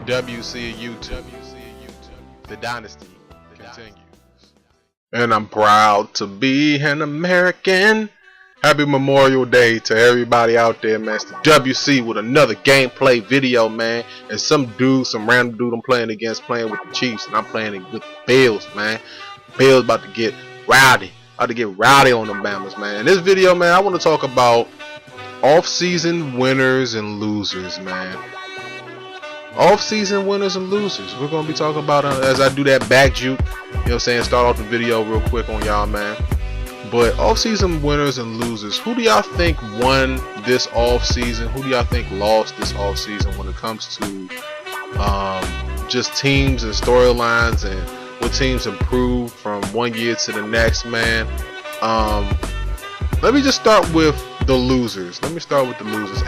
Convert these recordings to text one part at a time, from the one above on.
WC YouTube. The dynasty continues. And I'm proud to be an American. Happy Memorial Day to everybody out there, man. It's the WC with another gameplay video, man. And some random dude I'm playing against, playing with the Chiefs, and I'm playing with the Bills, man. Bills about to get rowdy. About to get rowdy on them Bama's, man. In this video, man, I want to talk about off-season winners and losers, man. Off-season winners and losers. We're going to be talking about, as I do that back juke, you know what I'm saying, start off the video real quick on y'all, man. But off-season winners and losers, who do y'all think won this off-season? Who do y'all think lost this off-season when it comes to just teams and storylines and what teams improved from one year to the next, man? Let me just start with the losers.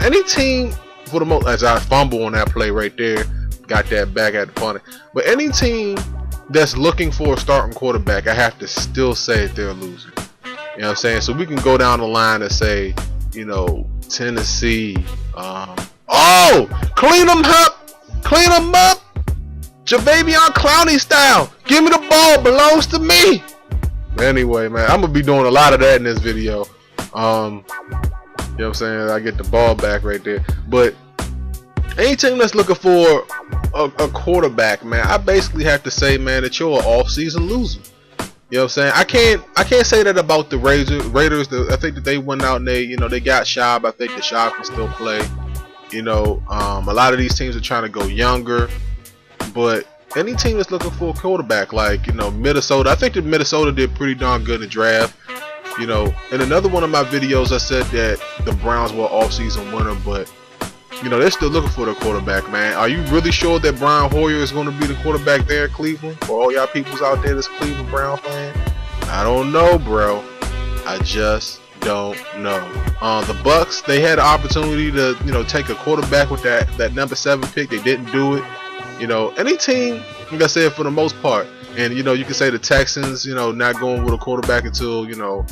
Any team, for the most, as I fumble on that play right there, got that back at the punter. But any team that's looking for a starting quarterback, I have to still say they're a loser. You know what I'm saying? So we can go down the line and say, you know, Tennessee. Clean them up, Javavion Clowney style. Give me the ball, belongs to me. But anyway, man, I'm gonna be doing a lot of that in this video. You know what I'm saying? I get the ball back right there. But any team that's looking for a quarterback, man, I basically have to say, man, that you're an off-season loser. You know what I'm saying? I can't say that about the Raiders. I think that they went out and they got Schaub. I think the Schaub can still play. You know, a lot of these teams are trying to go younger. But any team that's looking for a quarterback, like, you know, Minnesota, I think that Minnesota did pretty darn good in the draft. You know, in another one of my videos, I said that the Browns were off-season winner, but you know, they're still looking for the quarterback, man. Are you really sure that Brian Hoyer is going to be the quarterback there in Cleveland? For all y'all peoples out there that's Cleveland Brown fan, I don't know, bro. I just don't know. The Bucks, they had an opportunity to, you know, take a quarterback with that number 7 pick. They didn't do it. You know, any team, like I said, for the most part, and you know, you can say the Texans, you know, not going with a quarterback until, you know,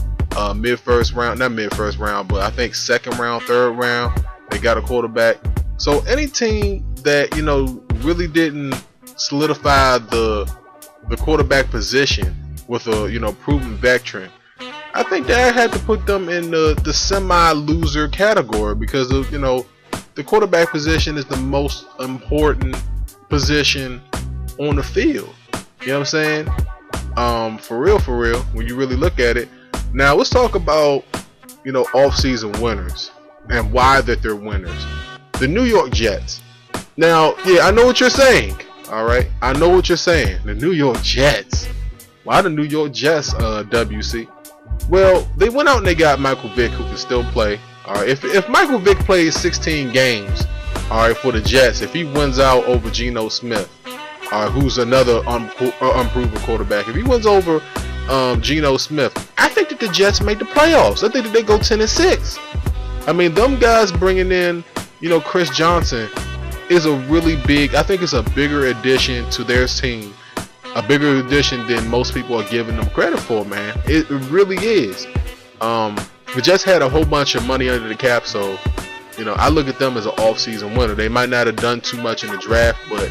mid-first round, not mid-first round, but I think second round, third round. They got a quarterback. So any team that, you know, really didn't solidify the quarterback position with a, you know, proven veteran, I think that I had to put them in the semi-loser category, because of, you know, the quarterback position is the most important position on the field. You know what I'm saying? For real, when you really look at it. Now let's talk about, you know, off-season winners and why that they're winners. The New York Jets. Now, yeah, I know what you're saying. Alright, I know what you're saying. The New York Jets. Why the New York Jets, WC? Well, they went out and they got Michael Vick, who can still play. Alright, if Michael Vick plays 16 games, alright, for the Jets, if he wins out over Geno Smith, who's another unproven quarterback, if he wins over Geno Smith, I think that the Jets make the playoffs. I think that they go 10-6. I mean, them guys bringing in, you know, Chris Johnson is a really big, I think it's a bigger addition to their team. A bigger addition than most people are giving them credit for, man. It really is. We just had a whole bunch of money under the cap, so, you know, I look at them as an off-season winner. They might not have done too much in the draft, but,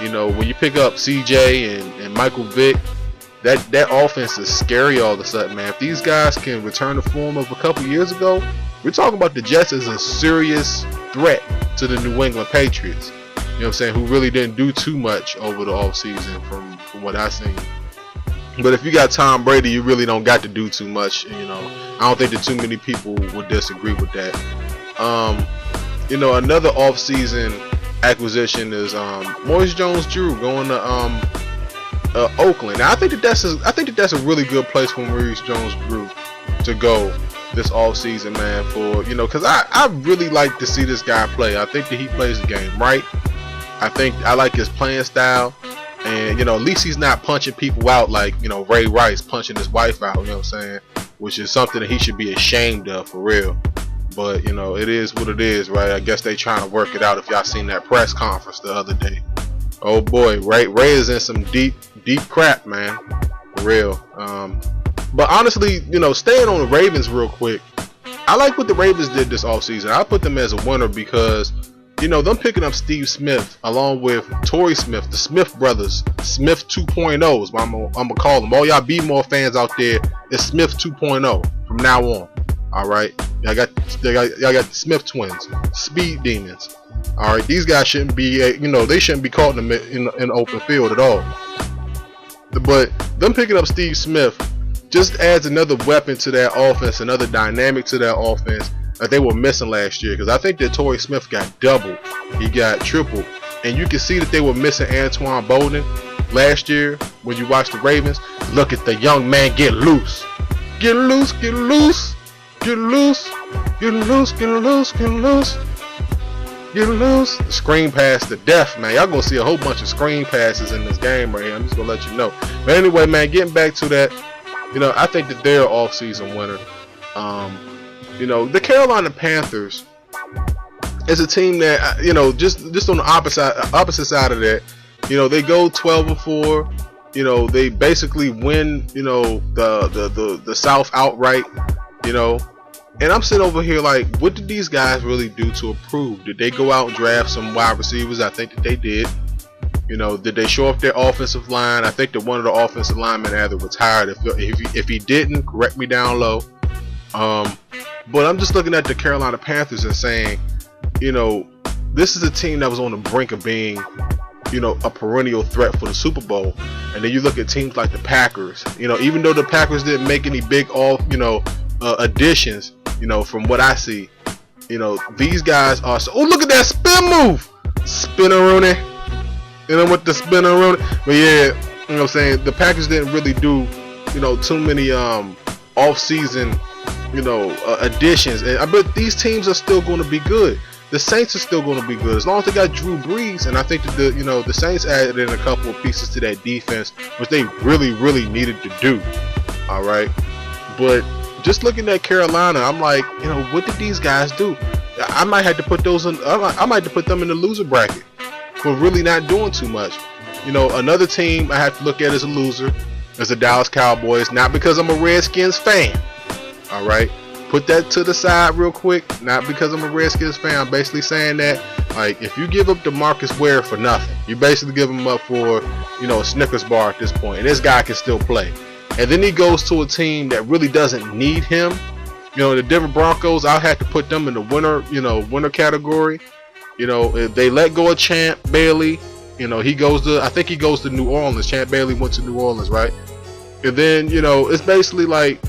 you know, when you pick up CJ and Michael Vick, that offense is scary all of a sudden, man. If these guys can return the form of a couple years ago, we're talking about the Jets as a serious threat to the New England Patriots. You know what I'm saying? Who really didn't do too much over the offseason from what I've seen. But if you got Tom Brady, you really don't got to do too much. You know, I don't think that too many people would disagree with that. You know, another offseason acquisition is Maurice Jones-Drew going to Oakland. Now, I think that that's a really good place for Maurice Jones-Drew to go this offseason, man, for, you know, because I really like to see this guy play. I think that he plays the game right. I like his playing style, and, you know, at least he's not punching people out like, you know, Ray Rice punching his wife out, you know what I'm saying, which is something that he should be ashamed of, for real. But, you know, it is what it is, right? I guess they trying to work it out. If y'all seen that press conference the other day, oh boy, Ray is in some deep crap, man, for real. But honestly, you know, staying on the Ravens real quick, I like what the Ravens did this offseason. I put them as a winner because you know, them picking up Steve Smith along with Torrey Smith, the Smith brothers, Smith 2.0 is what I'm gonna call them. All y'all B-more fans out there, it's Smith 2.0 from now on. All right, y'all got the Smith twins, Speed Demons. All right, these guys shouldn't be, you know, they shouldn't be caught in the open field at all. But them picking up Steve Smith just adds another weapon to that offense, another dynamic to that offense that they were missing last year. Because I think that Torrey Smith got doubled, he got tripled, and you can see that they were missing Antoine Bolden last year when you watch the Ravens. Look at the young man get loose, get loose, get loose, get loose, get loose, get loose, get loose. Get loose. Screen pass to death, man. Y'all gonna see a whole bunch of screen passes in this game right here. I'm just gonna let you know. But anyway, man, getting back to that, you know, I think that they're an off-season winner. You know, the Carolina Panthers is a team that, you know, just on the opposite side of that, you know, they go 12-4. You know, they basically win, you know, the South outright. You know. And I'm sitting over here like, what did these guys really do to improve? Did they go out and draft some wide receivers? I think that they did. You know, did they show up their offensive line? I think that one of the offensive linemen either retired. If he didn't, correct me down low. But I'm just looking at the Carolina Panthers and saying, you know, this is a team that was on the brink of being, you know, a perennial threat for the Super Bowl. And then you look at teams like the Packers. You know, even though the Packers didn't make any big additions, you know, from what I see, you know, these guys are so. Oh, look at that spin move, spin-a-rooney. You know, with the spin-a-rooney. But yeah, you know what I'm saying, the Packers didn't really do, you know, too many off-season, you know, additions. And I bet these teams are still going to be good. The Saints are still going to be good as long as they got Drew Brees. And I think that the Saints added in a couple of pieces to that defense, which they really needed to do. All right, but just looking at Carolina, I'm like, you know, what did these guys do? I might have to put those in. I might have to put them in the loser bracket for really not doing too much. You know, another team I have to look at as a loser is the Dallas Cowboys. Not because I'm a Redskins fan. All right, put that to the side real quick. Not because I'm a Redskins fan. I'm basically saying that, like, if you give up DeMarcus Ware for nothing, you basically give him up for, you know, a Snickers bar at this point, and this guy can still play. And then he goes to a team that really doesn't need him. You know, the Denver Broncos, I'll have to put them in the winner category. You know, if they let go of Champ Bailey, you know, I think he goes to New Orleans. Champ Bailey went to New Orleans, right? And then, you know, it's basically like,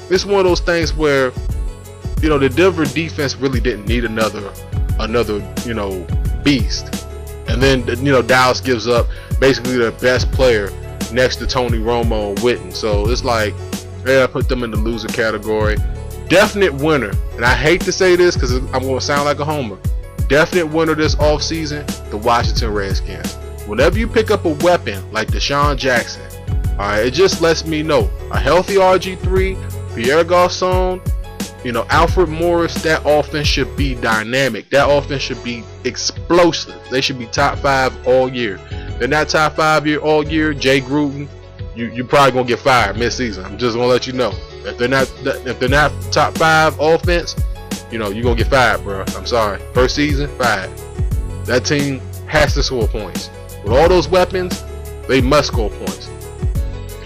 it's one of those things where, you know, the Denver defense really didn't need another, you know, beast. And then, you know, Dallas gives up basically their best player next to Tony Romo and Witten. So it's like, yeah, I put them in the loser category. Definite winner, and I hate to say this because I'm going to sound like a homer. Definite winner this offseason, the Washington Redskins. Whenever you pick up a weapon like Deshaun Jackson, alright, it just lets me know a healthy RG3, Pierre Garçon, you know, Alfred Morris, that offense should be dynamic. That offense should be explosive. They should be top 5 all year. They're not top 5 all year. Jay Gruden, you probably gonna get fired mid-season. I'm just gonna let you know. If they're not top 5 offense, you know, you're gonna get fired, bro. I'm sorry. First season, fired. That team has to score points. With all those weapons, they must score points.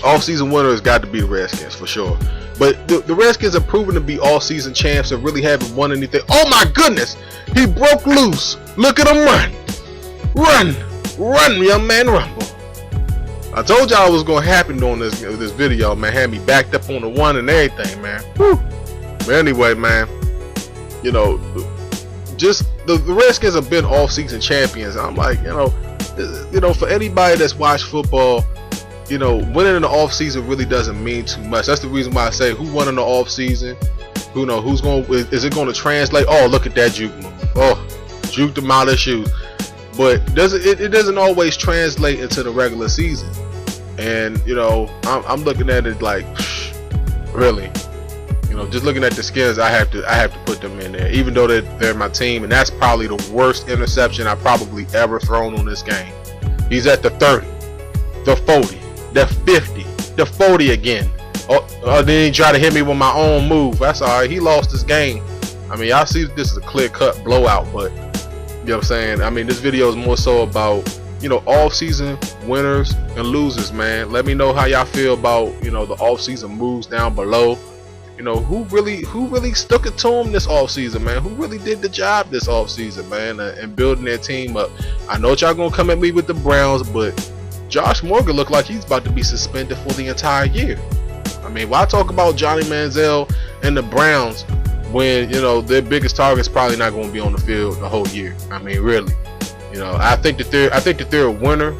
All-season winner has got to be the Redskins for sure. But the Redskins are proven to be all-season champs and really haven't won anything. Oh my goodness! He broke loose. Look at him run. Run, young man, rumble. I told y'all it was going to happen during this video, man. Had me backed up on the one and everything, man. Whew. But anyway, man, you know, just the Redskins have been off-season champions. I'm like, you know, for anybody that's watched football, you know, winning in the off-season really doesn't mean too much. That's the reason why I say who won in the off-season. Who know who's going? Is it going to translate? Oh, look at that juke move. Oh, juke them out of shoes. But it doesn't always translate into the regular season. And you know, I'm looking at it like, really, you know, just looking at the Skins, I have to put them in there, even though they're my team. And that's probably the worst interception I've probably ever thrown on this game. He's at the 30, the 40, the 50, the 40 again. Oh, then he tried to hit me with my own move. That's all right. He lost this game. I mean, y'all see this is a clear-cut blowout, but know what I'm saying? I mean, this video is more so about, you know, off-season winners and losers, man. Let me know how y'all feel about, you know, the off-season moves down below. You know, who really stuck it to him this offseason, man? Who really did the job this offseason, man, and building their team up? I know y'all gonna come at me with the Browns, but Josh Morgan looked like he's about to be suspended for the entire year. I mean, why talk about Johnny Manziel and the Browns when, you know, their biggest target's probably not going to be on the field the whole year? I mean, really, you know, I think that they're a winner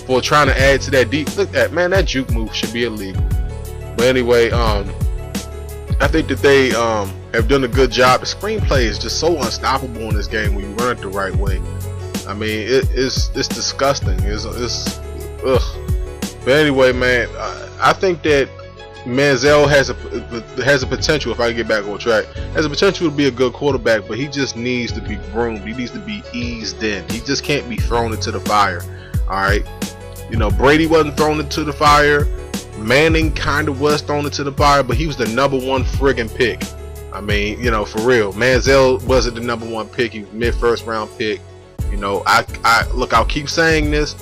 for trying to add to that deep. Look at, man, that juke move should be illegal. But anyway, I think that they have done a good job. The screenplay is just so unstoppable in this game when you run it the right way. I mean, it's disgusting. It's ugh. But anyway, man, I think that Manziel has a potential, if I get back on track, has a potential to be a good quarterback, but he just needs to be groomed. He needs to be eased in. He just can't be thrown into the fire. All right, you know, Brady wasn't thrown into the fire. Manning kind of was thrown into the fire, but he was the #1 friggin' pick. I mean, you know, for real, Manziel wasn't the #1 pick. He was mid-first round pick. You know, look, I'll keep saying this.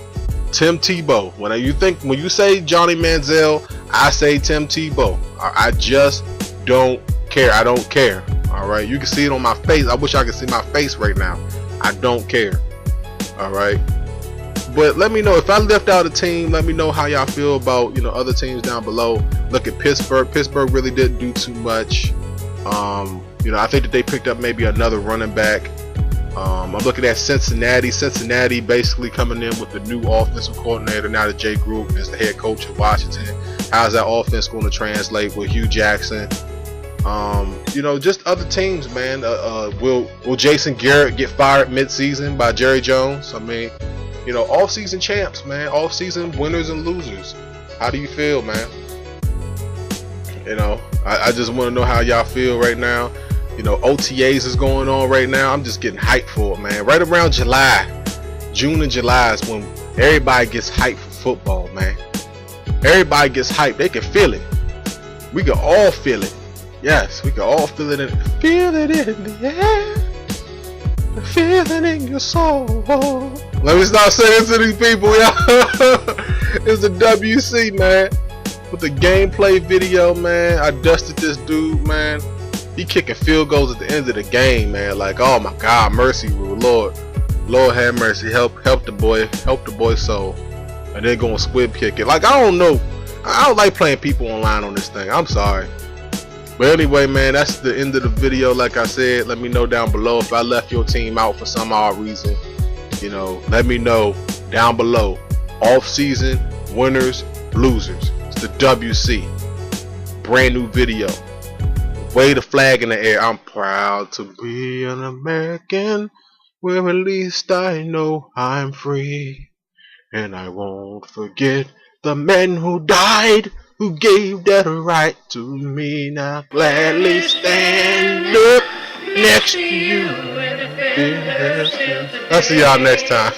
Tim Tebow. When you say Johnny Manziel, I say Tim Tebow. I just don't care. I don't care. All right, you can see it on my face. I wish I could see my face right now. I don't care. All right. But let me know if I left out a team. Let me know how y'all feel about, you know, other teams down below. Look at Pittsburgh. Pittsburgh really didn't do too much. You know, I think that they picked up maybe another running back. I'm looking at Cincinnati. Cincinnati basically coming in with the new offensive coordinator now that Jay Gruden is the head coach of Washington. How's that offense going to translate with Hugh Jackson? You know, just other teams, man. Will Jason Garrett get fired mid-season by Jerry Jones? I mean, you know, off-season champs, man. Off-season winners and losers. How do you feel, man? You know, I just want to know how y'all feel right now. You know, OTAs is going on right now. I'm just getting hyped for it, man. Right around July, June and July is when everybody gets hyped for football, man. Everybody gets hyped. They can feel it. We can all feel it. Yes, we can all feel it. Feel it in the air. Feel it in your soul. Let me stop saying to these people, y'all. It's the WC, man. With the gameplay video, man. I dusted this dude, man. He kicking field goals at the end of the game, man. Like, oh my God, mercy, Lord have mercy. Help the boy soul. And then going squib kick it. Like, I don't know. I don't like playing people online on this thing. I'm sorry. But anyway, man, that's the end of the video. Like I said, let me know down below if I left your team out for some odd reason. You know, let me know down below. Off-season winners, losers. It's the WC. Brand new video. Wave the flag in the air. I'm proud to be an American, where at least I know I'm free. And I won't forget the men who died, who gave that right to me. Now gladly stand up next to you. I'll see y'all next time.